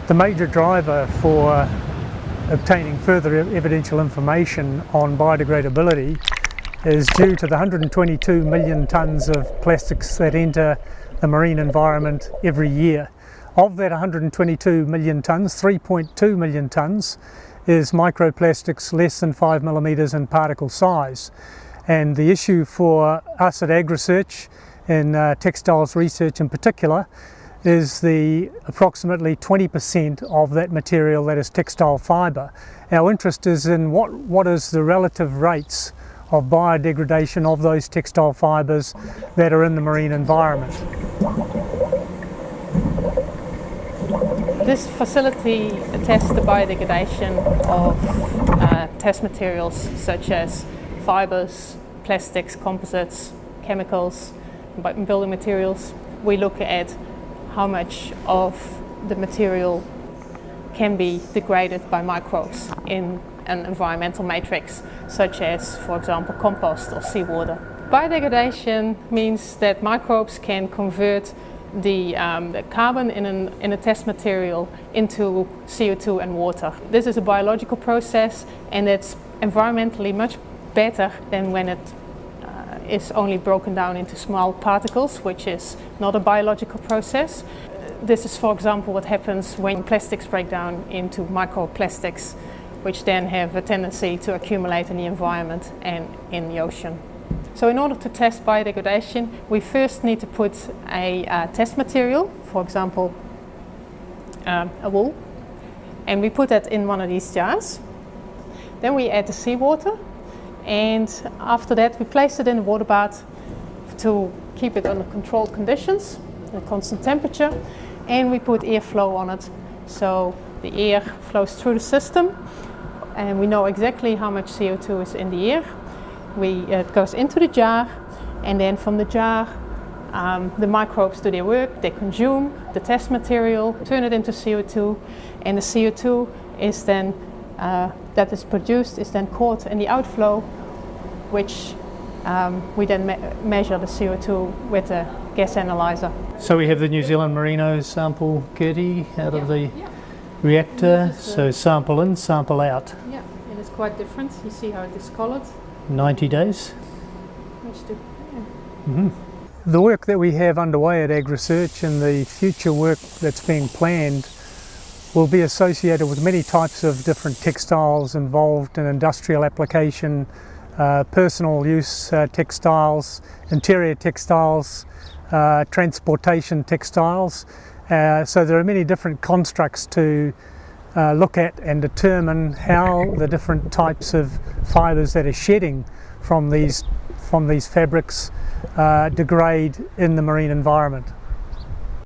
The major driver for obtaining further evidential information on biodegradability is due to the 122 million tonnes of plastics that enter the marine environment every year. Of that 122 million tonnes, 3.2 million tonnes is microplastics less than 5 millimetres in particle size. And the issue for us at AgResearch, in textiles research in particular, is the approximately 20% of that material that is textile fibre. Our interest is in what is the relative rates of biodegradation of those textile fibres that are in the marine environment. This facility tests the biodegradation of test materials such as fibres, plastics, composites, chemicals, building materials. We look at how much of the material can be degraded by microbes in an environmental matrix, such as, for example, compost or seawater. Biodegradation means that microbes can convert the carbon in a test material into CO2 and water. This is a biological process, and it's environmentally much better than when it is only broken down into small particles, which is not a biological process. This is, for example, what happens when plastics break down into microplastics, which then have a tendency to accumulate in the environment and in the ocean. So in order to test biodegradation, we first need to put a test material, for example, a wool, and we put that in one of these jars. Then we add the seawater, and after that we place it in a water bath to keep it under controlled conditions, a constant temperature, and we put airflow on it, so the air flows through the system and we know exactly how much CO2 is in the air. It goes into the jar, and then from the jar the microbes do their work. They consume the test material, turn it into CO2, and the CO2 is then that is produced is then caught in the outflow, which we then measure the CO2 with a gas analyzer. So we have the New Zealand Merino sample, Gertie, out of the reactor. So sample in, sample out. Yeah, and it's quite different. You see how it is coloured. 90 days. The work that we have underway at AgResearch and the future work that's being planned will be associated with many types of different textiles involved in industrial application, personal use textiles, interior textiles, transportation textiles. So there are many different constructs to look at and determine how the different types of fibres that are shedding from these fabrics degrade in the marine environment.